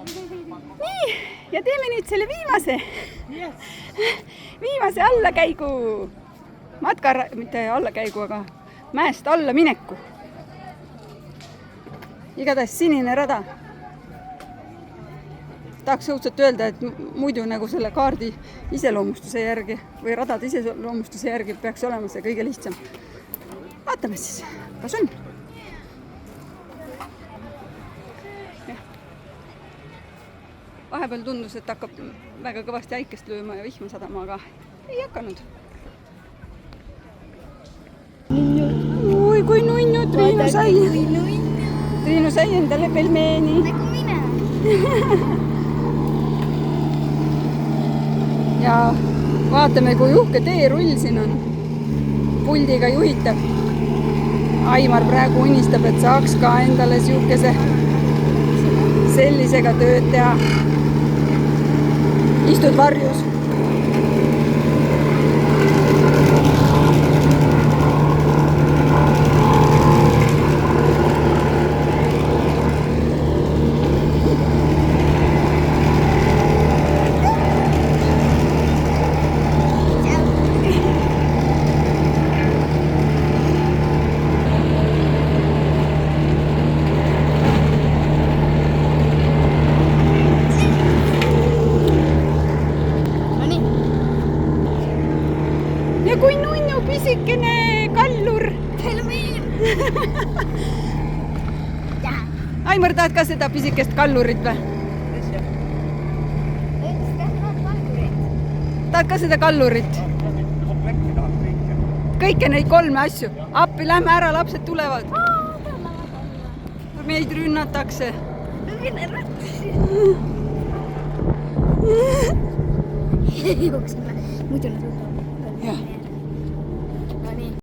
nii, ja teeme nüüd selle viimase allakäigu. Mitte allakäigu, aga mäest alla mineku. Igatahes sinine rada. Tahaks õudselt öelda, et muidu nagu selle kaardi iseloomustuse järgi või radade iseloomustuse järgi peaks olema see kõige lihtsam. Vaatame siis, kas on. Vahepeal tundus, et hakkab väga kõvasti äikest lööma ja vihma sadama, aga ei hakanud. Oi, kui nunnu Triinu sai. Triinu sai endale pelmeeni. Nagu mine. Ja vaatame, kui uhke teerull siin on. Puldiga juhitav. Aimar praegu unistab, et saaks ka endale sellisega tööd teha. Istud varjus. Ja kui nunnu pisikene kallur. Aimar, tahad ka seda pisikest kallurit või? Tahad ka seda kallurit? Kõike neid 3 asju. Appi, lähme ära, lapsed tulevad. Meid rünnatakse. Jooksime. Muidu nad